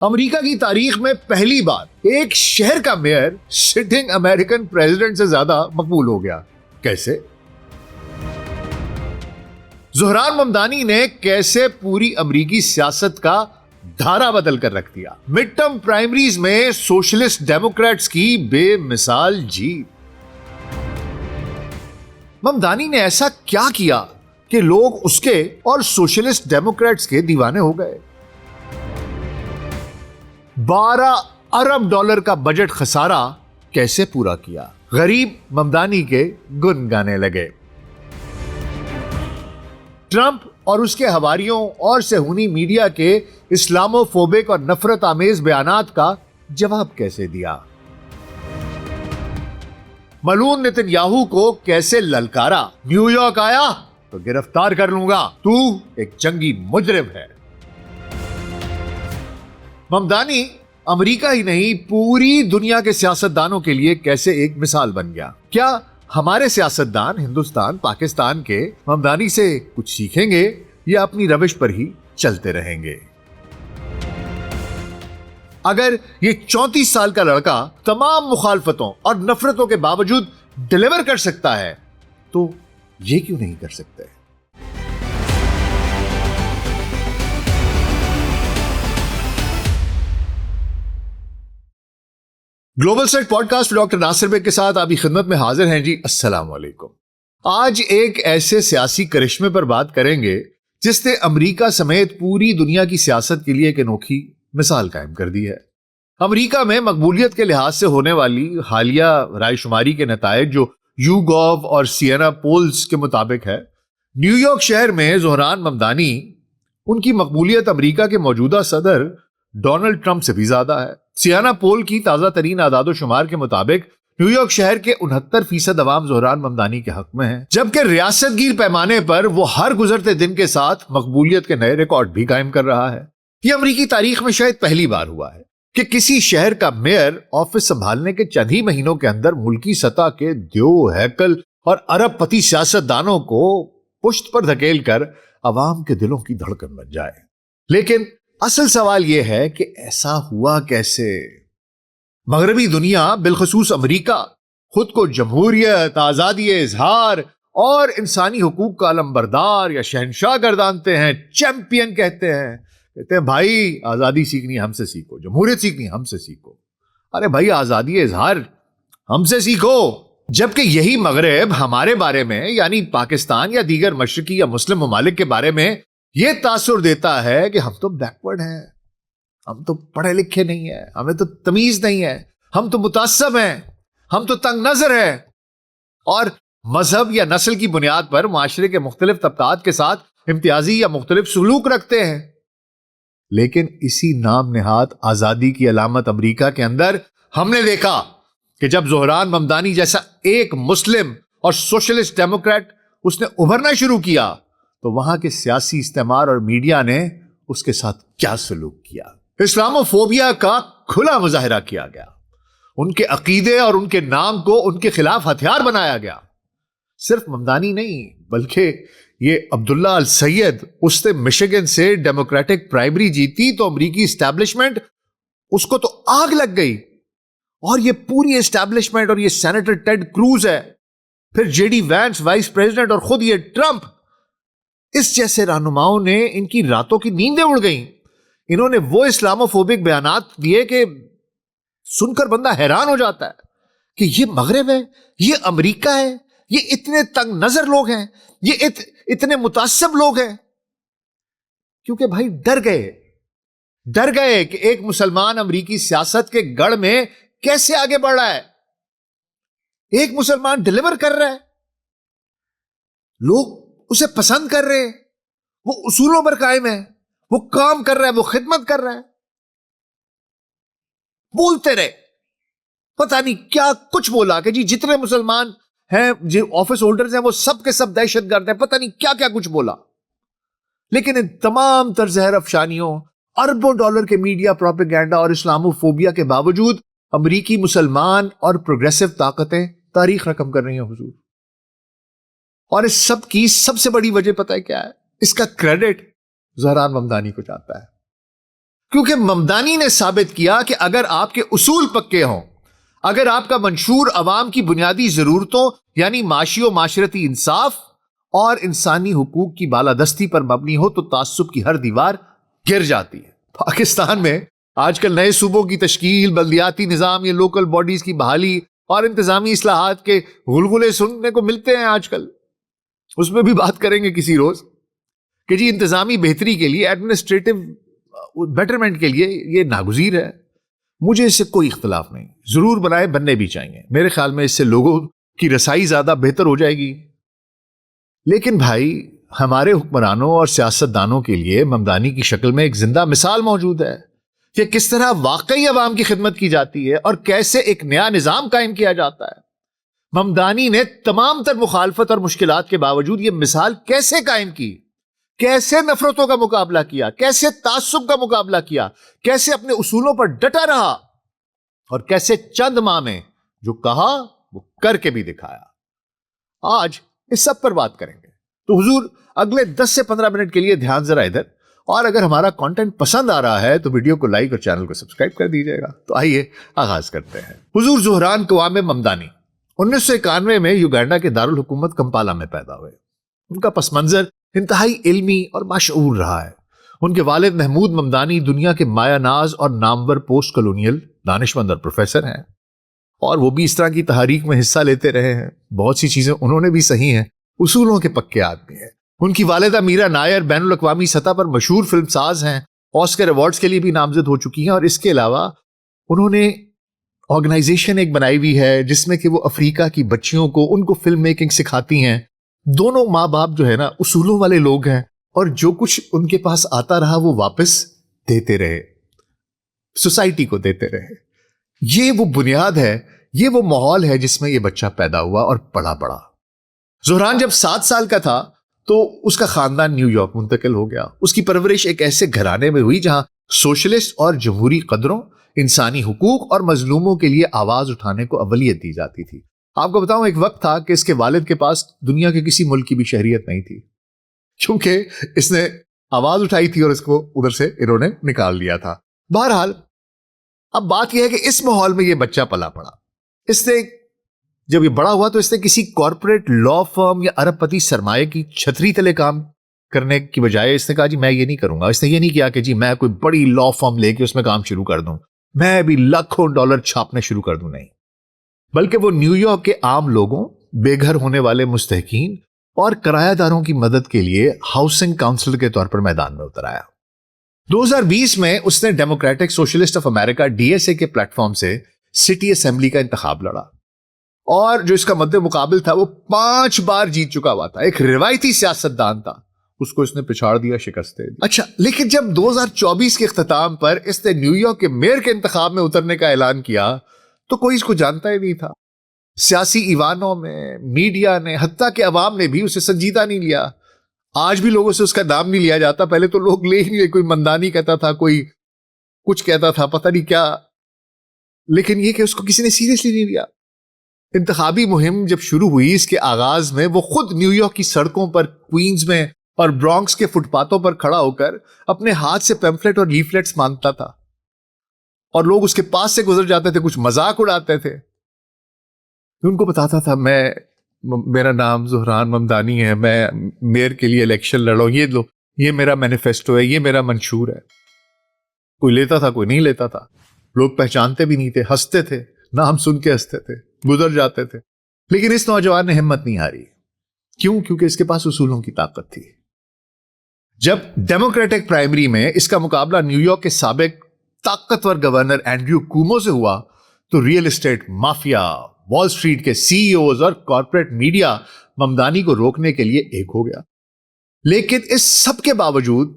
امریکہ کی تاریخ میں پہلی بار ایک شہر کا میئر سٹنگ امریکن پریزیڈنٹ سے زیادہ مقبول ہو گیا. کیسے؟ زہران ممدانی نے کیسے پوری امریکی سیاست کا دھارا بدل کر رکھ دیا. مڈ ٹرم پرائمریز میں سوشلسٹ ڈیموکریٹس کی بے مثال جیت. ممدانی نے ایسا کیا کیا کہ لوگ اس کے اور سوشلسٹ ڈیموکریٹس کے دیوانے ہو گئے. 12 ارب ڈالر کا بجٹ خسارہ کیسے پورا کیا؟ غریب ممدانی کے گن گانے لگے. ٹرمپ اور اس کے حواریوں اور صہیونی میڈیا کے اسلامو فوبک اور نفرت آمیز بیانات کا جواب کیسے دیا؟ ملعون نتن یاہو کو کیسے للکارا؟ نیو یارک آیا تو گرفتار کر لوں گا، تو ایک جنگی مجرم ہے. ممدانی امریکہ ہی نہیں پوری دنیا کے سیاستدانوں کے لیے کیسے ایک مثال بن گیا. کیا ہمارے سیاستدان ہندوستان پاکستان کے ممدانی سے کچھ سیکھیں گے یا اپنی روش پر ہی چلتے رہیں گے؟ اگر یہ 34 سال کا لڑکا تمام مخالفتوں اور نفرتوں کے باوجود ڈیلیور کر سکتا ہے تو یہ کیوں نہیں کر سکتے؟ Global set podcast doctor Nasir Baig کے ساتھ آپ کی خدمت میں حاضر ہیں جی. السلام علیکم. آج ایک ایسے سیاسی کرشمے پر بات کریں گے جس نے امریکہ سمیت پوری دنیا کی سیاست کے لیے ایک انوکھی مثال قائم کر دی ہے. امریکہ میں مقبولیت کے لحاظ سے ہونے والی حالیہ رائے شماری کے نتائج جو یو گوو اور سینا پولز کے مطابق ہے، نیو یارک شہر میں زہران ممدانی ان کی مقبولیت امریکہ کے موجودہ صدر ڈونلڈ ٹرمپ سے بھی زیادہ ہے. سیانا پول کی تازہ ترین اعداد و شمار کے مطابق نیو یارک شہر کے 69% عوام زہران ممدانی کے حق میں ہیں، جبکہ ریاست گیر پیمانے پر وہ ہر گزرتے دن کے ساتھ مقبولیت کے نئے ریکارڈ بھی قائم کر رہا ہے. یہ امریکی تاریخ میں شاید پہلی بار ہوا ہے کہ کسی شہر کا میئر آفس سنبھالنے کے چند ہی مہینوں کے اندر ملکی سطح کے دیو ہیکل اور ارب پتی سیاستدانوں کو پشت پر دھکیل کر عوام کے دلوں کی دھڑکن بن جائے. لیکن اصل سوال یہ ہے کہ ایسا ہوا کیسے؟ مغربی دنیا بالخصوص امریکہ خود کو جمہوریت، آزادی اظہار اور انسانی حقوق کا علمبردار یا شہنشاہ گردانتے ہیں، چیمپئن کہتے ہیں بھائی آزادی سیکھنی ہم سے سیکھو، جمہوریت سیکھنی ہم سے سیکھو. ارے بھائی آزادی اظہار ہم سے سیکھو. جبکہ یہی مغرب ہمارے بارے میں یعنی پاکستان یا دیگر مشرقی یا مسلم ممالک کے بارے میں یہ تاثر دیتا ہے کہ ہم تو بیکورڈ ہیں، ہم تو پڑھے لکھے نہیں ہیں، ہمیں تو تمیز نہیں ہے، ہم تو متعصب ہیں، ہم تو تنگ نظر ہیں اور مذہب یا نسل کی بنیاد پر معاشرے کے مختلف طبقات کے ساتھ امتیازی یا مختلف سلوک رکھتے ہیں. لیکن اسی نام نہاد آزادی کی علامت امریکہ کے اندر ہم نے دیکھا کہ جب زہران ممدانی جیسا ایک مسلم اور سوشلسٹ ڈیموکریٹ اس نے ابھرنا شروع کیا تو وہاں کے سیاسی استعمار اور میڈیا نے اس کے ساتھ کیا سلوک کیا؟ اسلامو فوبیا کا کھلا مظاہرہ کیا گیا. ان کے عقیدے اور ان کے نام کو ان کے خلاف ہتھیار بنایا گیا. صرف ممدانی نہیں بلکہ یہ عبداللہ السید اس نے مشیگن سے ڈیموکریٹک پرائمری جیتی تو امریکی اسٹیبلشمنٹ اس کو تو آگ لگ گئی. اور یہ پوری اسٹیبلشمنٹ اور یہ سینیٹر ٹیڈ کروز ہے، پھر J D Vance vice president اور خود یہ ٹرمپ، اس جیسے رہنماؤں نے ان کی راتوں کی نیندیں اڑ گئیں. انہوں نے وہ اسلامو فوبک بیانات دیے کہ سن کر بندہ حیران ہو جاتا ہے کہ یہ مغرب ہے، یہ امریکہ ہے، یہ اتنے تنگ نظر لوگ ہیں، یہ اتنے متعصب لوگ ہیں. کیونکہ بھائی ڈر گئے کہ ایک مسلمان امریکی سیاست کے گڑھ میں کیسے آگے بڑھ رہا ہے. ایک مسلمان ڈیلیور کر رہا ہے، لوگ اسے پسند کر رہے ہیں، وہ اصولوں پر قائم ہے، وہ کام کر رہا ہے، وہ خدمت کر رہا ہے. بولتے رہے پتہ نہیں کیا کچھ بولا کہ جی جتنے مسلمان ہیں جو آفس ہولڈرز ہیں وہ سب کے سب دہشت گرد ہیں، پتہ نہیں کیا کچھ بولا. لیکن ان تمام طرز افشانیوں، اربوں ڈالر کے میڈیا پروپیگنڈا اور اسلامو فوبیا کے باوجود امریکی مسلمان اور پروگریسو طاقتیں تاریخ رقم کر رہی ہیں حضور. اور اس سب کی سب سے بڑی وجہ پتہ ہے کیا ہے؟ اس کا کریڈٹ زہران ممدانی کو جاتا ہے. کیونکہ ممدانی نے ثابت کیا کہ اگر آپ کے اصول پکے ہوں، اگر آپ کا منشور عوام کی بنیادی ضرورتوں یعنی معاشی و معاشرتی انصاف اور انسانی حقوق کی بالادستی پر مبنی ہو تو تعصب کی ہر دیوار گر جاتی ہے۔ پاکستان میں آج کل نئے صوبوں کی تشکیل، بلدیاتی نظام یا لوکل باڈیز کی بحالی اور انتظامی اصلاحات کے غلغلے سننے کو ملتے ہیں آج کل۔ اس میں بھی بات کریں گے کسی روز کہ جی انتظامی بہتری کے لیے، ایڈمنسٹریٹو بیٹرمنٹ کے لیے یہ ناگزیر ہے۔ مجھے اس سے کوئی اختلاف نہیں، ضرور بنائے، بننے بھی چاہیے۔ میرے خیال میں اس سے لوگوں کی رسائی زیادہ بہتر ہو جائے گی۔ لیکن بھائی ہمارے حکمرانوں اور سیاستدانوں کے لیے ممدانی کی شکل میں ایک زندہ مثال موجود ہے کہ کس طرح واقعی عوام کی خدمت کی جاتی ہے اور کیسے ایک نیا نظام قائم کیا جاتا ہے۔ ممدانی نے تمام تر مخالفت اور مشکلات کے باوجود یہ مثال کیسے قائم کی، کیسے نفرتوں کا مقابلہ کیا، کیسے تعصب کا مقابلہ کیا، کیسے اپنے اصولوں پر ڈٹا رہا اور کیسے چند ماہ میں جو کہا وہ کر کے بھی دکھایا۔ آج اس سب پر بات کریں گے، تو حضور اگلے 10 سے 15 منٹ کے لیے دھیان ذرا ادھر، اور اگر ہمارا کانٹینٹ پسند آ رہا ہے تو ویڈیو کو لائک اور چینل کو سبسکرائب کر دیجیے گا۔ تو آئیے آغاز کرتے ہیں۔ حضور زہران کوامے ممدانی 1991 میں یوگینڈا کے دارالحکومت کمپالا میں پیدا ہوئے۔ ان کا پس منظر انتہائی علمی اور باشعور رہا ہے۔ ان کے والد محمود ممدانی دنیا کے مایہ ناز اور نامور پوسٹ کالونیل دانشمند اور پروفیسر ہیں، اور وہ بھی اس طرح کی تحریک میں حصہ لیتے رہے ہیں۔ بہت سی چیزیں انہوں نے بھی صحیح ہیں، اصولوں کے پکے آدمی ہیں۔ ان کی والدہ میرا نائر بین الاقوامی سطح پر مشہور فلم ساز ہیں، آسکر ایوارڈز کے لیے بھی نامزد ہو چکی ہیں، اور اس کے علاوہ انہوں نے آرگنائزیشن ایک بنائی ہوئی ہے جس میں کہ وہ افریقہ کی بچیوں کو ان کو فلم میکنگ سکھاتی ہیں۔ دونوں ماں باپ جو ہے نا اصولوں والے لوگ ہیں، اور جو کچھ ان کے پاس آتا رہا وہ واپس دیتے رہے، سوسائٹی کو دیتے رہے۔ یہ وہ بنیاد ہے، یہ وہ ماحول ہے جس میں یہ بچہ پیدا ہوا اور پڑا بڑا۔ زہران جب 7 سال کا تھا تو اس کا خاندان نیو یارک منتقل ہو گیا۔ اس کی پرورش ایک ایسے گھرانے میں ہوئی جہاں سوشلسٹ اور جمہوری قدروں، انسانی حقوق اور مظلوموں کے لیے آواز اٹھانے کو اولویت دی جاتی تھی۔ آپ کو بتاؤں، ایک وقت تھا کہ اس کے والد کے پاس دنیا کے کسی ملک کی بھی شہریت نہیں تھی، کیونکہ اس نے آواز اٹھائی تھی اور اس کو ادھر سے انہوں نے نکال لیا تھا۔ بہرحال اب بات یہ ہے کہ اس ماحول میں یہ بچہ پلا پڑا۔ اس نے جب یہ بڑا ہوا تو اس نے کسی کارپوریٹ لا فرم یا ارب پتی سرمایہ کی چھتری تلے کام کرنے کی بجائے اس نے کہا جی میں یہ نہیں کروں گا۔ اس نے یہ نہیں کیا کہ جی میں کوئی بڑی لا فرم لے کے اس میں کام شروع کر دوں، میں بھی لاکھوں ڈالر چھاپنے شروع کر دوں، نہیں، بلکہ وہ نیو یارک کے عام لوگوں، بے گھر ہونے والے مستحقین اور کرایہ داروں کی مدد کے لیے ہاؤسنگ کاؤنسلر کے طور پر میدان میں اتر آیا۔ 2020 میں اس نے democratic socialist of America DSA کے پلیٹ فارم سے سٹی اسمبلی کا انتخاب لڑا، اور جو اس کا مد مقابل تھا وہ 5 بار جیت چکا ہوا تھا۔ ایک روایتی سیاستدان تھا، اس کو اس نے پچھاڑ دیا، شکست دے دی۔ اچھا، لیکن جب 2024 کے اختتام پر اس نے نیو یارک کے میئر کے انتخاب میں اترنے کا اعلان کیا تو کوئی اس کو جانتا ہی نہیں تھا۔ سیاسی ایوانوں میں، میڈیا نے، حتیٰ کہ عوام نے بھی اسے سنجیدہ نہیں لیا۔ آج بھی لوگوں سے اس کا نام نہیں لیا جاتا، پہلے تو لوگ لے ہی نہیں، کوئی ممدانی کہتا تھا، کوئی کچھ کہتا تھا، پتہ نہیں کیا، لیکن یہ کہ اس کو کسی نے سیریسلی نہیں لیا۔ انتخابی مہم جب شروع ہوئی، اس کے آغاز میں وہ خود نیو یارک کی سڑکوں پر، کوئنز میں اور برانکس کے فٹ پاتھوں پر کھڑا ہو کر اپنے ہاتھ سے پیمفلٹ اور لیفلیٹس مانگتا تھا، اور لوگ اس کے پاس سے گزر جاتے تھے، کچھ مذاق اڑاتے تھے۔ ان کو بتاتا تھا میرا نام زہران ممدانی ہے، میں میئر کے لیے الیکشن لڑوں، یہ لو، یہ میرا مینیفیسٹو ہے، یہ میرا منشور ہے۔ کوئی لیتا تھا، کوئی نہیں لیتا تھا، لوگ پہچانتے بھی نہیں تھے، ہنستے تھے، نام سن کے ہنستے تھے، گزر جاتے تھے۔ لیکن اس نوجوان نے ہمت نہیں ہاری۔ کیوں؟ کیونکہ اس کے پاس اصولوں کی طاقت تھی۔ جب ڈیموکریٹک پرائمری میں اس کا مقابلہ نیو یارک کے سابق طاقتور گورنر اینڈریو کومو سے ہوا تو real estate mafia, Wall Street کے CEOs اور کارپوریٹ میڈیا ممدانی کو روکنے کے لیے ایک ہو گیا۔ لیکن اس سب کے باوجود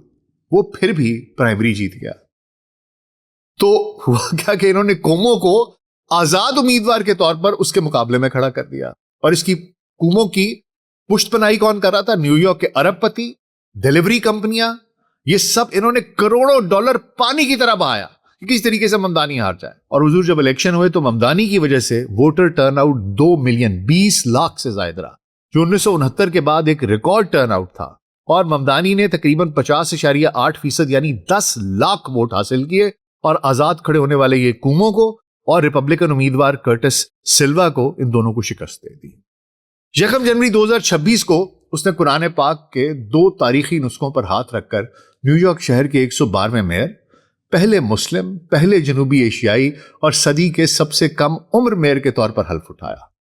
وہ پھر بھی پرائمری جیت گیا۔ تو ہوا کیا کہ انہوں نے کومو کو آزاد امیدوار کے طور پر اس کے مقابلے میں کھڑا کر دیا، اور اس کی کومو کی پشت پناہی کون کر رہا تھا؟ نیو یارک کے ارب پتی، ڈیلیوری کمپنیاں، یہ سب انہوں نے کروڑوں ڈالر پانی کی طرح بہایا کہ کس طریقے سے ممدانی ہار جائے۔ اور حضور جب الیکشن ہوئے تو ممدانی کی وجہ سے voter turn out 2 million 20 lakh سے زائد رہا، جو 1969 کے بعد ایک ریکارڈ ٹرن آؤٹ تھا۔ اور ممدانی نے تقریباً 50.8% یعنی 10 لاکھ ووٹ حاصل کیے اور آزاد کھڑے ہونے والے یہ کومو کو اور ریپبلکن امیدوار کرٹس سلوا کو ان دونوں کو شکست دے دی۔ 1 جنوری 2026 کو اس نے قرآن پاک کے 2 تاریخی نسخوں پر ہاتھ رکھ کر نیو یارک شہر کے 112ویں میئر، پہلے مسلم، پہلے جنوبی ایشیائی اور صدی کے سب سے کم عمر میئر کے طور پر حلف اٹھایا۔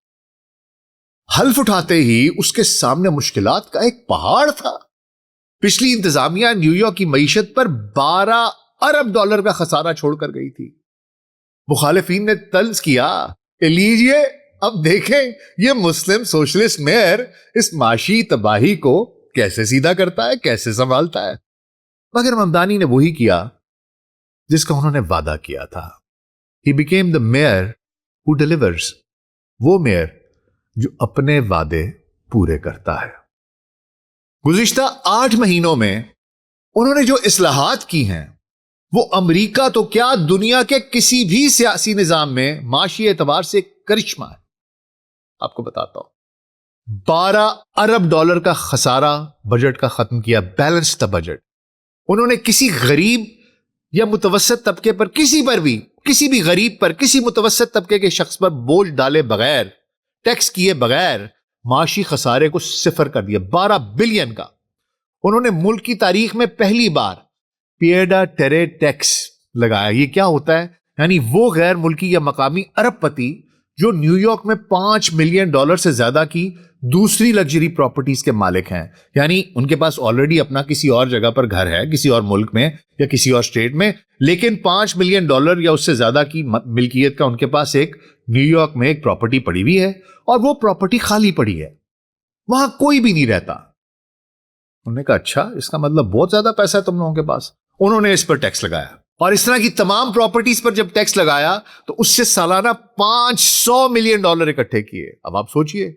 حلف اٹھاتے ہی اس کے سامنے مشکلات کا ایک پہاڑ تھا۔ پچھلی انتظامیہ نیو یارک کی معیشت پر $12 ارب کا خسارہ چھوڑ کر گئی تھی۔ مخالفین نے طنز کیا کہ لیجئے اب دیکھیں یہ مسلم سوشلسٹ میئر اس معاشی تباہی کو کیسے سیدھا کرتا ہے، کیسے سنبھالتا ہے۔ مگر ممدانی نے وہی کیا جس کا انہوں نے وعدہ کیا تھا۔ He became the mayor who delivers، وہ میئر جو اپنے وعدے پورے کرتا ہے۔ گزشتہ 8 مہینوں میں انہوں نے جو اصلاحات کی ہیں وہ امریکہ تو کیا دنیا کے کسی بھی سیاسی نظام میں معاشی اعتبار سے کرشمہ ہے۔ آپ کو بتاتا ہوں، $12 ارب کا خسارہ بجٹ کا ختم کیا، بیلنس دا بجٹ۔ انہوں نے کسی غریب یا متوسط طبقے پر، کسی بھی غریب پر، کسی متوسط طبقے کے شخص پر بوجھ ڈالے بغیر، ٹیکس کیے بغیر معاشی خسارے کو صفر کر دیا، $12 بلین کا۔ انہوں نے ملک کی تاریخ میں پہلی بار پیڈا ٹیرے ٹیکس لگایا۔ یہ کیا ہوتا ہے؟ یعنی وہ غیر ملکی یا مقامی ارب پتی جو نیو یارک میں $5 ملین سے زیادہ کی دوسری لگژری پراپرٹیز کے مالک ہیں، یعنی ان کے پاس آلریڈی اپنا کسی اور جگہ پر گھر ہے، کسی اور ملک میں یا کسی اور اسٹیٹ میں، لیکن $5 ملین یا اس سے زیادہ کی ملکیت کا ان کے پاس ایک نیو یارک میں ایک پراپرٹی پڑی ہوئی ہے اور وہ پراپرٹی خالی پڑی ہے، وہاں کوئی بھی نہیں رہتا۔ انہوں نے کہا اچھا، اس کا مطلب بہت زیادہ پیسہ ہے تم لوگوں کے پاس۔ انہوں نے اس پر ٹیکس لگایا اور اس طرح کی تمام پراپرٹیز پر جب ٹیکس لگایا تو اس سے سالانہ $500 ملین اکٹھے کیے۔ اب آپ سوچئے،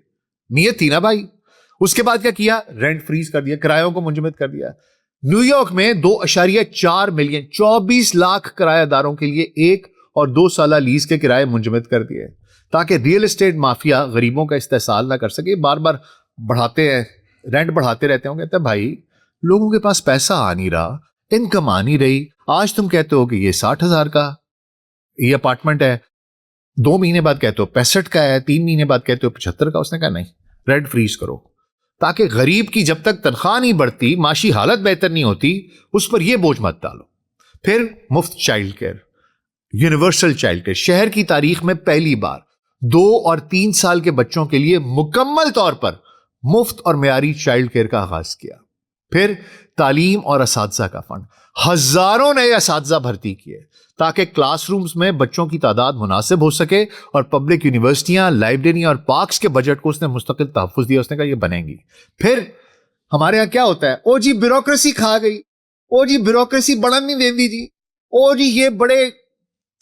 نیت تھی نا بھائی۔ اس کے بعد کیا کیا؟ رینٹ فریز کر دیا، کرایوں کو منجمد کر دیا۔ نیو یارک میں 2.4 ملین 24 لاکھ کرایہ داروں کے لیے 1 اور 2 سالہ لیز کے کرائے منجمد کر دیے تاکہ ریئل اسٹیٹ مافیا غریبوں کا استحصال نہ کر سکے۔ بار بار بڑھاتے ہیں، رینٹ بڑھاتے رہتے ہوں، کہتے ہیں بھائی لوگوں کے پاس پیسہ آ نہیں رہا، انکم آ نہیں رہی، آج تم کہتے ہو کہ یہ 60,000 کا یہ اپارٹمنٹ ہے، 2 مہینے بعد کہتے ہو 65 کا ہے، 3 مہینے بعد کہتے ہو 75 کا۔ اس نے کہا نہیں، رینٹ فریز کرو تاکہ غریب کی جب تک تنخواہ نہیں بڑھتی، معاشی حالت بہتر نہیں ہوتی، اس پر یہ بوجھ مت ڈالو۔ پھر مفت child care, universal child care, شہر کی تاریخ میں پہلی بار 2 اور 3 سال کے بچوں کے لیے مکمل طور پر مفت اور معیاری چائلڈ کیئر کا آغاز کیا۔ پھر تعلیم اور اساتذہ کا فنڈ، ہزاروں نئے اساتذہ بھرتی کیے تاکہ کلاس رومز میں بچوں کی تعداد مناسب ہو سکے، اور پبلک یونیورسٹیاں، لائبریریاں اور پارکس کے بجٹ کو اس نے مستقل تحفظ دیا۔ اس نے کہا یہ بنیں گی۔ پھر ہمارے ہاں کیا ہوتا ہے، او جی بیوروکریسی کھا گئی، او جی بیوروکریسی بڑھن نہیں دین دی جی، او جی یہ بڑے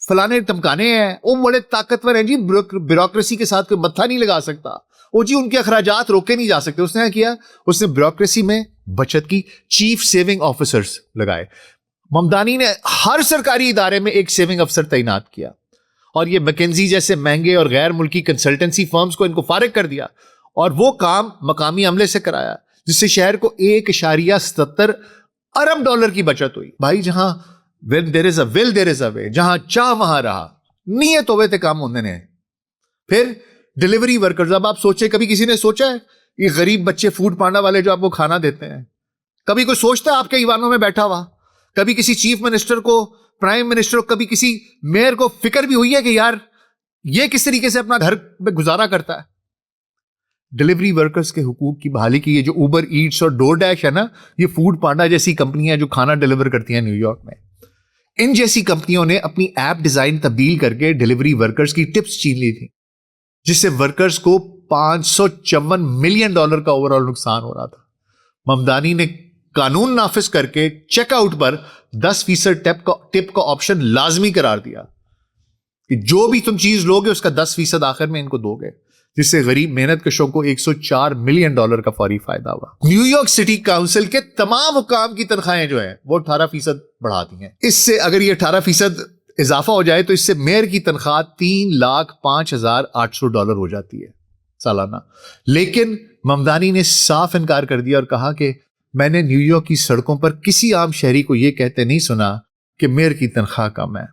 فلانے تمکانے ہیں، وہ بڑے طاقتور ہیں جی، بیوروکریسی کے ساتھ کوئی متھا نہیں لگا سکتا، او جی ان کے اخراجات روکے نہیں جا سکتے۔ اس نے کیا کیا؟ اس نے بیوروکریسی میں بچت کی، چیف سیونگ آفیسرز لگائے۔ ممدانی نے ہر سرکاری ادارے میں ایک سیونگ افسر تعینات کیا، اور یہ میکنزی جیسے مہنگے اور غیر ملکی کنسلٹنسی فرمز کو ان کو فارغ کر دیا اور وہ کام مقامی عملے سے کرایا، جس سے شہر کو $1.77 ارب کی بچت ہوئی۔ بھائی جہاں when there is a will there is a way، جہاں چاہ وہاں رہا، نیت ہوئے تھے کام ہونے نے۔ پھر ڈیلیوری ورکرز، اب آپ سوچیں، کبھی کسی نے سوچا ہے یہ غریب بچے فوڈ پانڈا والے جو آپ کو کھانا دیتے ہیں، کبھی کوئی سوچتا ہے آپ کے ایوانوں میں بیٹھا ہوا، کبھی کسی چیف منسٹر کو، پرائم منسٹر کو، کبھی کسی میئر کو فکر بھی ہوئی ہے کہ یار یہ کس طریقے سے اپنا گھر میں گزارا کرتا ہے؟ ڈیلیوری ورکرز کے حقوق کی بحالی کی، یہ جو اوبر ایٹس اور ڈور ڈیش ہے نا، یہ فوڈ پانڈا جیسی کمپنیاں جو کھانا ڈیلیور کرتی ہیں نیو یارک میں، ان جیسی کمپنیوں نے اپنی ایپ ڈیزائن تبدیل کر کے ڈیلیوری ورکرز کی ٹپس چھین لی تھی، جس سے ورکرز کو $554 ملین کا اوور آل نقصان ہو رہا تھا۔ ممدانی نے قانون نافذ کر کے چیک آؤٹ پر 10% ٹپ کا آپشن لازمی قرار دیا کہ جو بھی تم چیز لوگے اس کا 10% آخر میں ان کو دو گے، جس سے غریب محنت کشوں کو $104 ملین کا فوری فائدہ ہوا۔ نیو یارک سٹی کاؤنسل کے تمام حکام کی تنخواہیں جو ہیں وہ 18% بڑھا دی ہیں۔ اس سے اگر یہ 18% اضافہ ہو جائے تو اس سے میئر کی تنخواہ $3,05,800 ہو جاتی ہے سالانہ۔ لیکن ممدانی نے صاف انکار کر دیا اور کہا کہ میں نے نیو یارک کی سڑکوں پر کسی عام شہری کو یہ کہتے نہیں سنا کہ میئر کی تنخواہ کم ہے.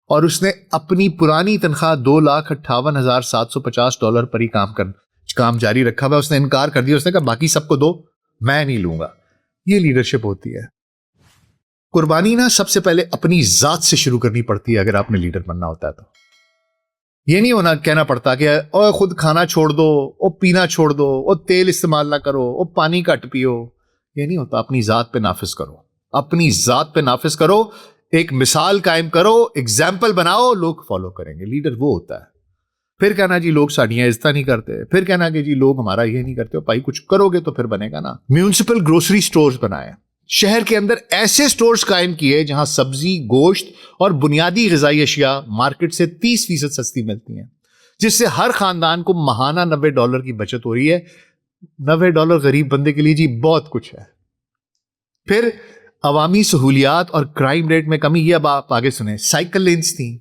اور اس نے اپنی پرانی تنخواہ $2,58,750 پر ہی کام جاری رکھا ہوا. اس نے انکار کر دیا. اس نے کہا باقی سب کو دو, میں نہیں لوں گا. یہ لیڈرشپ ہوتی ہے. قربانی نا سب سے پہلے اپنی ذات سے شروع کرنی پڑتی ہے اگر آپ نے لیڈر بننا ہوتا ہے تو. یہ نہیں ہونا کہنا پڑتا کہ او خود کھانا چھوڑ دو, او پینا چھوڑ دو, او تیل استعمال نہ کرو, او پانی گھٹ پیو. یہ نہیں ہوتا. اپنی ذات پہ نافذ کرو, اپنی ذات پہ نافذ کرو, ایک مثال قائم کرو, ایگزامپل بناؤ, لوگ فالو کریں گے. لیڈر وہ ہوتا ہے. پھر کہنا جی لوگ ساڑیاں عزت نہیں کرتے, پھر کہنا کہ جی لوگ ہمارا یہ نہیں کرتے. بھائی کچھ کرو گے تو پھر بنے گا نا. میونسپل گروسری سٹورز بنائے, شہر کے اندر ایسے سٹورز قائم کیے جہاں سبزی, گوشت اور بنیادی غذائی اشیاء مارکیٹ سے 30% سستی ملتی ہیں, جس سے ہر خاندان کو ماہانہ $90 کی بچت ہو رہی ہے. $90 غریب بندے کے لیے جی بہت کچھ ہے. پھر عوامی سہولیات اور کرائم ریٹ میں کمی. یہ اب آپ آگے سنیں. سائیکل لینز تھیں,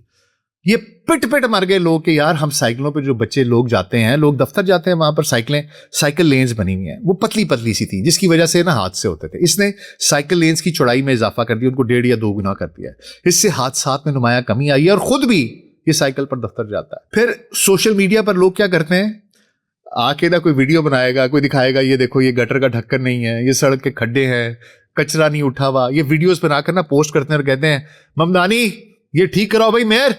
یہ پٹ مر گئے لوگ کہ یار ہم سائیکلوں پہ جو بچے لوگ جاتے ہیں, لوگ دفتر جاتے ہیں, وہاں پر سائیکل لینز بنی ہوئی ہیں. وہ پتلی سی تھی جس کی وجہ سے نا حادثے ہوتے تھے. اس نے سائیکل لینز کی چوڑائی میں اضافہ کر دیا, ان کو 1.5 یا 2 گنا کر دیا. اس سے حادثات میں نمایاں کمی آئی ہے اور خود بھی یہ سائیکل پر دفتر جاتا ہے. پھر سوشل میڈیا پر لوگ کیا کرتے ہیں, آ کے نا کوئی ویڈیو بنائے گا, کوئی دکھائے گا یہ دیکھو یہ گٹر کا ڈھکن نہیں ہے, یہ سڑک کے کھڈے ہیں, کچرا نہیں اٹھا ہوا. یہ ویڈیوز بنا کر نا پوسٹ کرتے ہیں اور کہتے ہیں ممدانی یہ ٹھیک کراؤ بھائی میئر.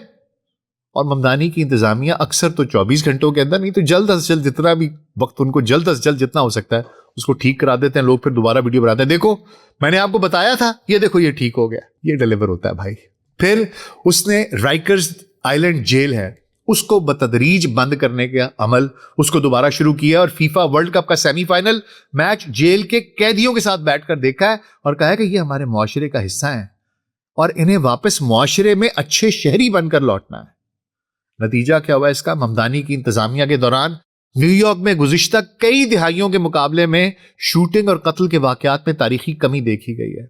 اور ممدانی کی انتظامیہ اکثر تو 24 گھنٹوں کے اندر نہیں تو جلد از جلد جتنا بھی وقت ان کو جلد از جلد جتنا ہو سکتا ہے اس کو ٹھیک کرا دیتے ہیں. لوگ پھر دوبارہ ویڈیو بناتے ہیں, دیکھو میں نے آپ کو بتایا تھا, یہ دیکھو یہ ٹھیک ہو گیا. یہ ڈیلیور ہوتا ہے بھائی. پھر اس نے رائکرز آئلینڈ جیل ہے اس کو بتدریج بند کرنے کا عمل اس کو دوبارہ شروع کیا اور فیفا ورلڈ کپ کا سیمی فائنل میچ جیل کے قیدیوں کے ساتھ بیٹھ کر دیکھا ہے اور کہا ہے کہ یہ ہمارے معاشرے کا حصہ ہیں اور انہیں واپس معاشرے میں اچھے شہری بن کر لوٹنا ہے. نتیجہ کیا ہوا اس کا؟ ممدانی کی انتظامیہ کے دوران نیو یارک میں گزشتہ کئی دہائیوں کے مقابلے میں شوٹنگ اور قتل کے واقعات میں تاریخی کمی دیکھی گئی ہے.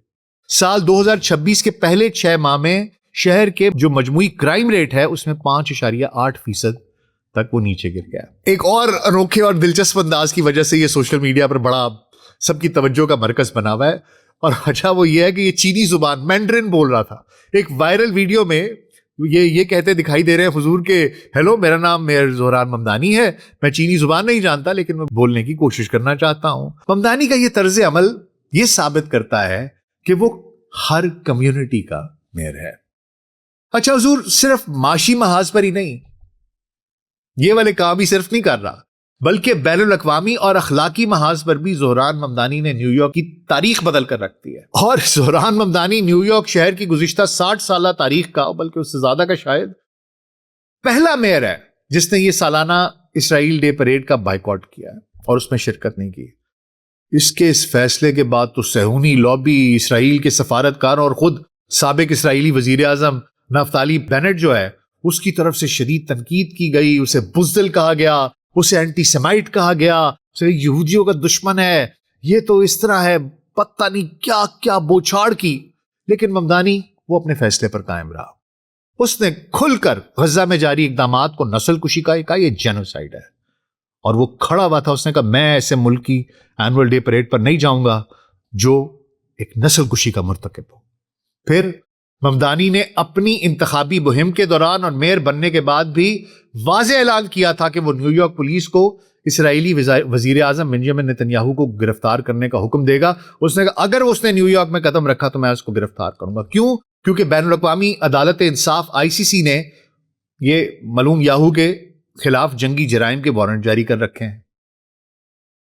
سال 2026 کے پہلے 6 ماہ میں شہر کے جو مجموعی کرائم ریٹ ہے اس میں 5.8% تک وہ نیچے گر گیا. ایک اور انوکھے اور دلچسپ انداز کی وجہ سے یہ سوشل میڈیا پر بڑا سب کی توجہ کا مرکز بنا ہوا ہے اور وجہ وہ یہ ہے کہ یہ چینی زبان مینڈرن بول رہا تھا. ایک وائرل ویڈیو میں یہ کہتے دکھائی دے رہے ہیں حضور کے ہیلو میرا نام میئر زہران ممدانی ہے, میں چینی زبان نہیں جانتا لیکن میں بولنے کی کوشش کرنا چاہتا ہوں. ممدانی کا یہ طرز عمل یہ ثابت کرتا ہے کہ وہ ہر کمیونٹی کا میئر ہے. اچھا حضور صرف معاشی محاذ پر ہی نہیں, یہ والے کام ہی صرف نہیں کر رہا بلکہ بین الاقوامی اور اخلاقی محاذ پر بھی زہران ممدانی نے نیو یارک کی تاریخ بدل کر رکھ دی ہے. اور زہران ممدانی نیو یارک شہر کی گزشتہ 60 سالہ تاریخ کا بلکہ اس سے زیادہ کا شاید پہلا میئر ہے جس نے یہ سالانہ اسرائیل ڈے پریڈ کا بائیکاٹ کیا اور اس میں شرکت نہیں کی. اس کے اس فیصلے کے بعد تو صہیونی لابی, اسرائیل کے سفارتکار اور خود سابق اسرائیلی وزیر اعظم نفتالی بینٹ جو ہے اس کی طرف سے شدید تنقید کی گئی. اسے بزدل کہا گیا, اسے اینٹی سیمائٹ کہا گیا, اسے یہودیوں کا دشمن ہے, یہ تو اس طرح ہے, پتہ نہیں کیا کیا بوچھاڑ کی. لیکن ممدانی وہ اپنے فیصلے پر قائم رہا. اس نے کھل کر غزہ میں جاری اقدامات کو نسل کشی کا یہ جینوسائیڈ ہے اور وہ کھڑا ہوا تھا. اس نے کہا میں ایسے ملک کی اینول ڈے پریڈ پر نہیں جاؤں گا جو ایک نسل کشی کا مرتکب ہو. پھر ممدانی نے اپنی انتخابی مہم کے دوران اور میئر بننے کے بعد بھی واضح اعلان کیا تھا کہ وہ نیو یارک پولیس کو اسرائیلی وزیر اعظم بنجامن نیتن یاہو کو گرفتار کرنے کا حکم دے گا. اس نے کہا اگر اس نے نیو یارک میں قدم رکھا تو میں اس کو گرفتار کروں گا. کیوں؟ کیونکہ بین الاقوامی عدالت انصاف ICC نے یہ ملعون یاہو کے خلاف جنگی جرائم کے وارنٹ جاری کر رکھے ہیں.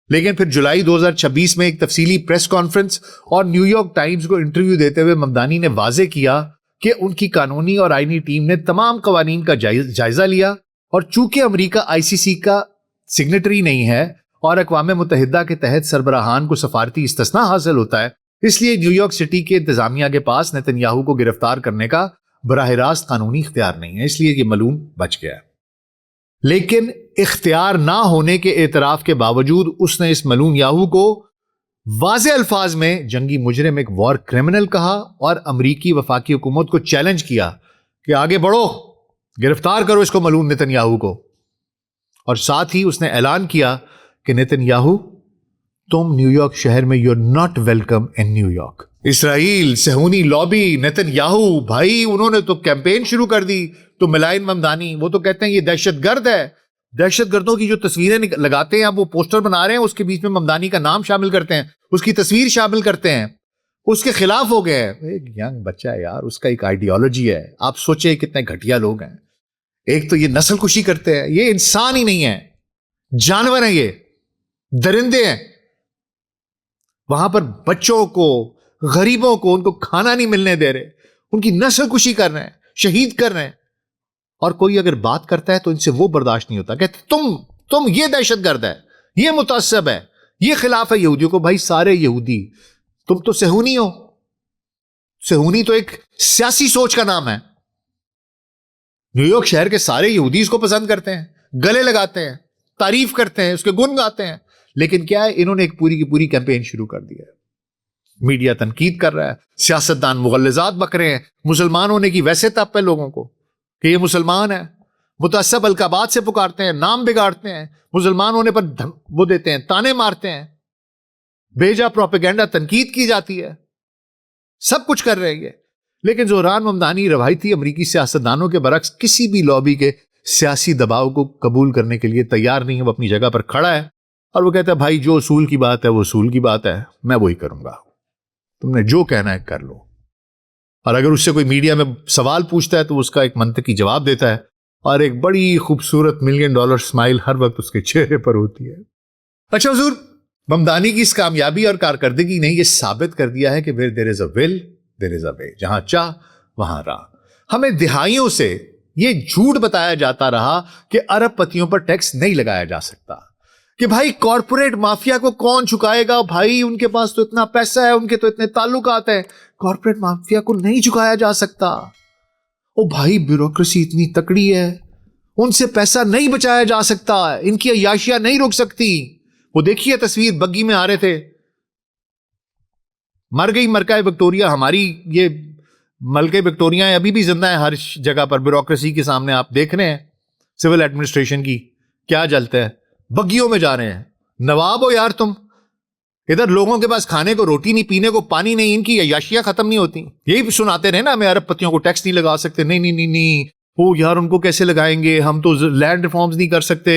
لیکن پھر جولائی 2026 میں ایک تفصیلی پریس کانفرنس اور نیو یارک ٹائمز کو انٹرویو دیتے ہوئے ممدانی نے واضح کیا کہ ان کی قانونی اور آئینی ٹیم نے تمام قوانین کا جائزہ لیا اور چونکہ امریکہ ICC کا سگنیٹری نہیں ہے اور اقوام متحدہ کے تحت سربراہان کو سفارتی استثناء حاصل ہوتا ہے, اس لیے نیو یارک سٹی کے انتظامیہ کے پاس نیتن یاہو کو گرفتار کرنے کا براہ راست قانونی اختیار نہیں ہے, اس لیے یہ ملعون بچ گیا. لیکن اختیار نہ ہونے کے اعتراف کے باوجود اس نے اس ملعون یاہو کو واضح الفاظ میں جنگی مجرم, ایک وار کرمنل کہا اور امریکی وفاقی حکومت کو چیلنج کیا کہ آگے بڑھو, گرفتار کرو اس کو ملعون نیتن یاہو کو. اور ساتھ ہی اس نے اعلان کیا کہ نیتن یاہو تم نیو یارک شہر میں you are not welcome in New York, Israel lobby, Netanyahu, بھائی انہوں نے تو کیمپین شروع کر دی. تو ملائن ممدانی وہ تو کہتے ہیں یہ دہشت گرد ہے. دہشت گردوں کی جو تصویریں لگاتے ہیں اب وہ پوسٹر بنا رہے ہیں، اس کے بیچ میں ممدانی کا نام شامل کرتے ہیں، اس کی تصویر شامل کرتے ہیں، اس کے خلاف ہو گئے ہیں. ایک ینگ بچہ ہے یار، اس کا ایک آئیڈیالوجی ہے. آپ سوچیں کتنے گھٹیا لوگ ہیں. ایک تو یہ نسل کشی کرتے ہیں، یہ انسان ہی نہیں ہے، جانور ہیں، یہ درندے ہیں. وہاں پر بچوں کو، غریبوں کو، ان کو کھانا نہیں ملنے دے رہے، ان کی نسل کشی کر رہے ہیں، شہید کر رہے ہیں. اور کوئی اگر بات کرتا ہے تو ان سے وہ برداشت نہیں ہوتا، کہتے تم یہ دہشت گرد ہے، یہ متعصب ہے، یہ خلاف ہے یہودیوں کو. بھائی سارے یہودی، تم تو صہیونی ہو. صہیونی تو ایک سیاسی سوچ کا نام ہے. نیو یارک شہر کے سارے یہودی اس کو پسند کرتے ہیں، گلے لگاتے ہیں، تعریف کرتے ہیں، اس کے گن گاتے ہیں. لیکن کیا ہے، انہوں نے ایک پوری کی پوری کیمپین شروع کر دی ہے. میڈیا تنقید کر رہا ہے، سیاستدان مغلظات بک رہے ہیں، مسلمان ہونے کی ویسے تپ ہے لوگوں کو کہ یہ مسلمان ہے، متعصب القابات سے پکارتے ہیں، نام بگاڑتے ہیں، مسلمان ہونے پر وہ دیتے ہیں، تانے مارتے ہیں، بیجا پروپیگنڈا تنقید کی جاتی ہے، سب کچھ کر رہے ہیں. لیکن زہران ممدانی روایتی امریکی سیاستدانوں کے برعکس کسی بھی لابی کے سیاسی دباؤ کو قبول کرنے کے لیے تیار نہیں ہے. وہ اپنی جگہ پر کھڑا ہے اور وہ کہتا ہے بھائی جو اصول کی بات ہے وہ اصول کی بات ہے، میں وہی کروں گا، تم نے جو کہنا ہے کر لو. اور اگر اس سے کوئی میڈیا میں سوال پوچھتا ہے تو اس کا ایک منطقی جواب دیتا ہے، اور ایک بڑی خوبصورت $1 ملین اسمائل ہر وقت اس کے چہرے پر ہوتی ہے. اچھا حضور، ممدانی کی اس کامیابی اور کارکردگی نے یہ ثابت کر دیا ہے کہ where there is a will there is a way، جہاں چاہ وہاں راہ. ہمیں دہائیوں سے یہ جھوٹ بتایا جاتا رہا کہ ارب پتیوں پر ٹیکس نہیں لگایا جا سکتا، کہ بھائی کارپوریٹ مافیا کو کون چکائے گا، بھائی ان کے پاس تو اتنا پیسہ ہے، ان کے تو اتنے تعلقات ہیں، کارپوریٹ مافیا کو نہیں چکایا جا سکتا. او بھائی بیوروکریسی اتنی تکڑی ہے، ان سے پیسہ نہیں بچایا جا سکتا، ان کی عیاشیاں نہیں رک سکتی. وہ دیکھیے تصویر، بگی میں آ رہے تھے، مر گئی مرکہ وکٹوریا. ہماری یہ ملکہ وکٹوریا ابھی بھی زندہ ہیں ہر جگہ پر، بیوروکریسی کے سامنے آپ دیکھ رہے ہیں سول ایڈمنسٹریشن کی کیا جلتا ہے. بگیوں میں جا رہے ہیں. نواب ہو یار تم، ادھر لوگوں کے پاس کھانے کو روٹی نہیں، پینے کو پانی نہیں، ان کی عیاشیاں ختم نہیں ہوتی. یہی سناتے رہے نا ہمیں ارب پتیوں کو ٹیکس نہیں لگا سکتے. نہیں وہ یار ان کو کیسے لگائیں گے، ہم تو لینڈ ریفارمز نہیں کر سکتے،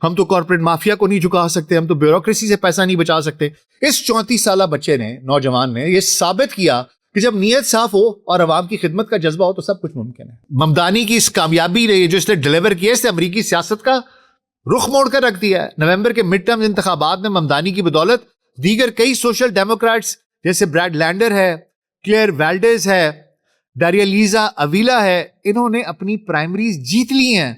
ہم تو کارپوریٹ مافیا کو نہیں جھکا سکتے، ہم تو بیوروکریسی سے پیسہ نہیں بچا سکتے. اس 34 سالہ بچے نے، نوجوان نے یہ ثابت کیا کہ جب نیت صاف ہو اور عوام کی خدمت کا جذبہ ہو تو سب کچھ ممکن ہے. ممدانی کی اس کامیابی نے جو اس نے ڈیلیور کیا، اس نے امریکی سیاست کا رخ موڑ کر رکھ دیا ہے. نومبر کے مڈ ٹرم انتخابات میں ممدانی کی بدولت دیگر کئی سوشل ڈیموکریٹس جیسے بریڈ لینڈر ہے، کلیئر ویلڈیز ہے، ڈاریالیزا اویلا ہے، انہوں نے اپنی پرائمریز جیت لی ہیں.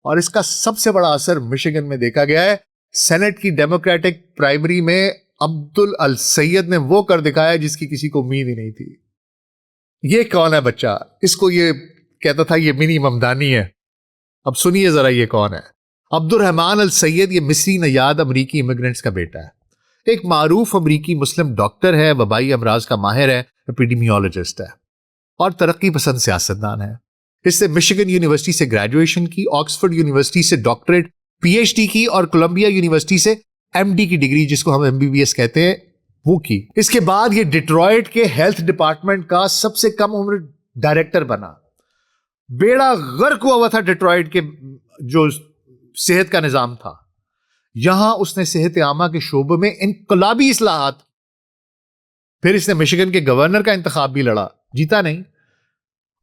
اور اس کا سب سے بڑا اثر مشیگن میں دیکھا گیا ہے. سینٹ کی ڈیموکریٹک پرائمری میں عبدل السید نے وہ کر دکھایا جس کی کسی کو امید ہی نہیں تھی. یہ کون ہے بچہ؟ اس کو یہ کہتا تھا یہ منی ممدانی ہے. اب سنیے ذرا یہ کون ہے. عبد الرحمان السید یہ مصری نژاد امریکی امیگرینٹس کا بیٹا ہے. ایک معروف امریکی مسلم ڈاکٹر ہے، وبائی امراض کا ماہر ہے، ایپیڈیمیولوجسٹ ہے اور ترقی پسند سیاستدان ہے. اس نے مشیگن یونیورسٹی سے گریجویشن کی، آکسفورڈ یونیورسٹی سے ڈاکٹریٹ پی ایچ ڈی کی اور کولمبیا یونیورسٹی سے ایم ڈی کی ڈگری، جس کو ہم ایم بی بی ایس کہتے ہیں، وہ کی. اس کے بعد یہ ڈیٹرائٹ کے ہیلتھ ڈپارٹمنٹ کا سب سے کم عمر ڈائریکٹر بنا. بیڑا غرق ہوا ہوا تھا ڈیٹرائٹ کے جو صحت کا نظام تھا. یہاں اس نے صحت عامہ کے شعبے میں انقلابی اصلاحات. پھر اس نے مشیگن کے گورنر کا انتخاب بھی لڑا، جیتا نہیں،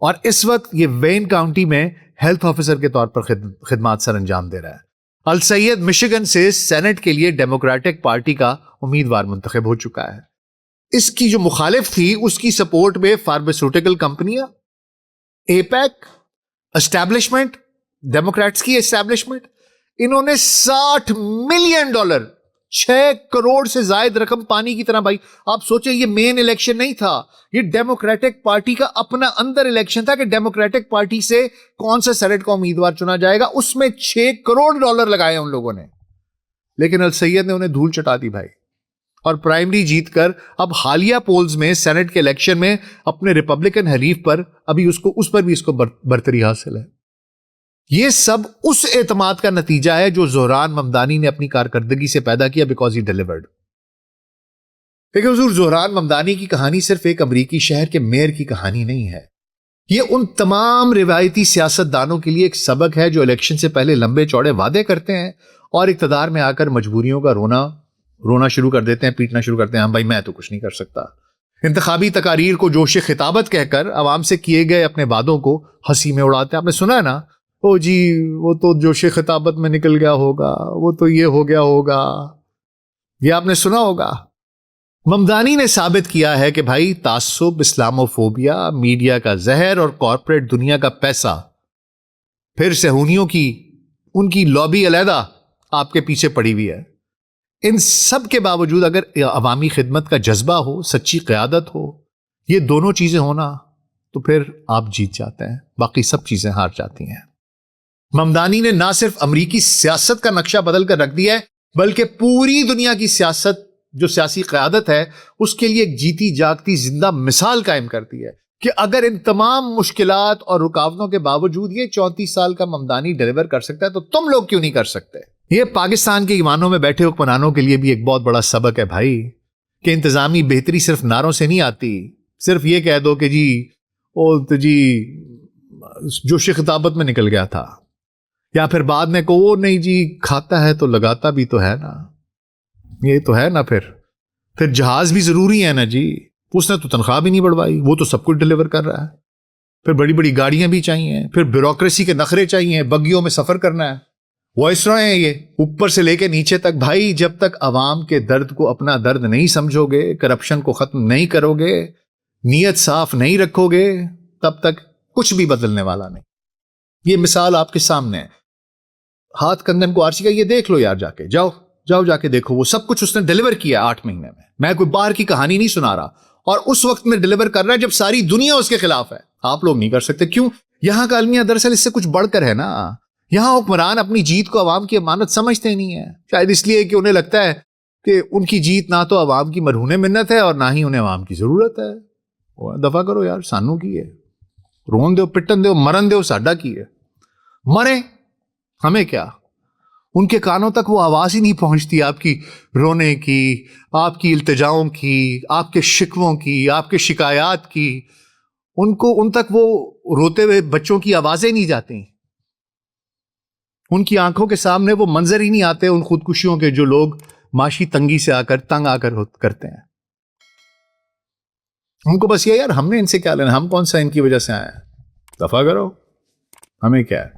اور اس وقت یہ وین کاؤنٹی میں ہیلتھ آفیسر کے طور پر خدمات سر انجام دے رہا ہے. السید مشیگن سے سینٹ کے لیے ڈیموکریٹک پارٹی کا امیدوار منتخب ہو چکا ہے. اس کی جو مخالف تھی اس کی سپورٹ میں فارماسیوٹیکل کمپنیاں، ایپیک، اسٹیبلشمنٹ، ڈیموکریٹس کی اسٹیبلشمنٹ، انہوں نے $60 ملین، 6 کروڑ سے زائد رقم پانی کی طرح. بھائی آپ سوچیں یہ مین الیکشن نہیں تھا، یہ ڈیموکریٹک پارٹی کا اپنا اندر الیکشن تھا کہ ڈیموکریٹک پارٹی سے کون سا سینٹ کا امیدوار چنا جائے گا. اس میں $6 کروڑ لگائے ان لوگوں نے. لیکن السید نے انہیں دھول چٹا دی بھائی، اور پرائمری جیت کر اب حالیہ پولز میں سینٹ کے الیکشن میں اپنے ریپبلکن حریف پر ابھی اس پر بھی اس کو برتری حاصل ہے. یہ سب اس اعتماد کا نتیجہ ہے جو زہران ممدانی نے اپنی کارکردگی سے پیدا کیا، بیکاز ہی ڈیلیورڈ. لیکن حضور زہران ممدانی کی کہانی صرف ایک امریکی شہر کے میئر کی کہانی نہیں ہے، یہ ان تمام روایتی سیاست دانوں کے لیے ایک سبق ہے جو الیکشن سے پہلے لمبے چوڑے وعدے کرتے ہیں اور اقتدار میں آ کر مجبوریوں کا رونا شروع کر دیتے ہیں، پیٹنا شروع کرتے ہیں، ہم بھائی میں تو کچھ نہیں کر سکتا۔ انتخابی تقاریر کو جوش خطابت کہہ کر عوام سے کیے گئے اپنے وعدوں کو ہنسی میں اڑاتے ہیں۔ آپ نے سنا ہے نا، او جی وہ تو جوش خطابت میں نکل گیا ہوگا، وہ تو یہ ہو گیا ہوگا، یہ آپ نے سنا ہوگا۔ ممدانی نے ثابت کیا ہے کہ بھائی تعصب، اسلاموفوبیا، میڈیا کا زہر اور کارپوریٹ دنیا کا پیسہ، پھر صہیونیوں کی ان کی لابی علیحدہ آپ کے پیچھے پڑی ہوئی ہے۔ ان سب کے باوجود اگر عوامی خدمت کا جذبہ ہو، سچی قیادت ہو، یہ دونوں چیزیں ہونا، تو پھر آپ جیت جاتے ہیں، باقی سب چیزیں ہار جاتی ہیں۔ ممدانی نے نہ صرف امریکی سیاست کا نقشہ بدل کر رکھ دیا ہے، بلکہ پوری دنیا کی سیاست جو سیاسی قیادت ہے اس کے لیے ایک جیتی جاگتی زندہ مثال قائم کرتی ہے کہ اگر ان تمام مشکلات اور رکاوٹوں کے باوجود یہ 34 سال کا ممدانی ڈیلیور کر سکتا ہے تو تم لوگ کیوں نہیں کر سکتے؟ یہ پاکستان کے ایوانوں میں بیٹھے حکمرانوں کے لیے بھی ایک بہت بڑا سبق ہے بھائی، کہ انتظامی بہتری صرف نعروں سے نہیں آتی، صرف یہ کہہ دو کہ جی او تو جی جوش خطابت میں نکل گیا تھا، یا پھر بعد میں کو وہ نہیں جی کھاتا ہے تو لگاتا بھی تو ہے نا، یہ تو ہے نا، پھر جہاز بھی ضروری ہے نا جی، اس نے تو تنخواہ بھی نہیں بڑھوائی، وہ تو سب کچھ ڈیلیور کر رہا ہے، پھر بڑی بڑی گاڑیاں بھی چاہیے، پھر بیوروکریسی کے نخرے چاہیے، بگیوں میں سفر کرنا ہے، وہ اس طرح ہیں یہ اوپر سے لے کے نیچے تک۔ بھائی جب تک عوام کے درد کو اپنا درد نہیں سمجھو گے، کرپشن کو ختم نہیں کرو گے، نیت صاف نہیں رکھو گے، تب تک کچھ بھی بدلنے والا نہیں۔ یہ مثال آپ کے سامنے ہے، ہاتھ کنگن کو آرسی کا، یہ دیکھ لو یار، جاؤ جا کے دیکھو، وہ سب کچھ اس نے ڈیلیور کیا 8 مہینے میں کوئی باہر کی کہانی نہیں سنا رہا، اور اس وقت میں ڈیلیور کر رہا ہے جب ساری دنیا اس کے خلاف ہے۔ آپ لوگ نہیں کر سکتے، کیوں؟ یہاں کا المیہ دراصل اس سے کچھ بڑھ کر ہے نا، یہاں حکمران اپنی جیت کو عوام کی امانت سمجھتے نہیں ہیں، شاید اس لیے کہ انہیں لگتا ہے کہ ان کی جیت نہ تو عوام کی مرہون منت ہے اور نہ ہی انہیں عوام کی ضرورت ہے۔ دفع کرو یار، سانو کی ہے، رون دو، پٹن دو، مرن دو، ساڈا کی ہے، مرے ہمیں کیا؟ ان کے کانوں تک وہ آواز ہی نہیں پہنچتی آپ کی رونے کی، آپ کی التجاؤں کی، آپ کے شکووں کی، آپ کے شکایات کی، ان تک وہ روتے ہوئے بچوں کی آوازیں نہیں جاتی، ان کی آنکھوں کے سامنے وہ منظر ہی نہیں آتے ان خودکشیوں کے جو لوگ معاشی تنگی سے تنگ آ کر کرتے ہیں۔ ان کو بس یہ یار ہم نے ان سے کیا لینا، ہم کون سا ان کی وجہ سے آئے ہیں، دفع کرو، ہمیں کیا ہے۔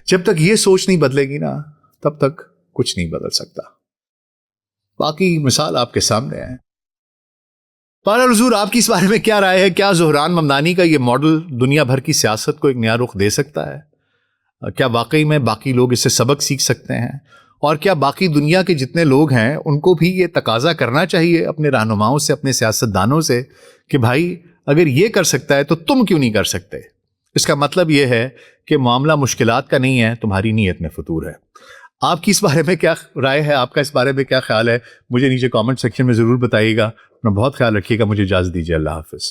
جب تک یہ سوچ نہیں بدلے گی نا تب تک کچھ نہیں بدل سکتا۔ باقی مثال آپ کے سامنے ہے۔ بہرحال حضور آپ کی اس بارے میں کیا رائے ہے؟ کیا زہران ممدانی کا یہ ماڈل دنیا بھر کی سیاست کو ایک نیا رخ دے سکتا ہے؟ کیا واقعی میں باقی لوگ اس سے سبق سیکھ سکتے ہیں؟ اور کیا باقی دنیا کے جتنے لوگ ہیں ان کو بھی یہ تقاضا کرنا چاہیے اپنے رہنماؤں سے، اپنے سیاستدانوں سے، کہ بھائی اگر یہ کر سکتا ہے تو تم کیوں نہیں کر سکتے؟ اس کا مطلب یہ ہے کہ معاملہ مشکلات کا نہیں ہے، تمہاری نیت میں فطور ہے۔ آپ کی اس بارے میں کیا رائے ہے؟ آپ کا اس بارے میں کیا خیال ہے؟ مجھے نیچے کامنٹ سیکشن میں ضرور بتائیے گا۔ اپنا بہت خیال رکھیے گا۔ مجھے اجازت دیجیے۔ اللہ حافظ۔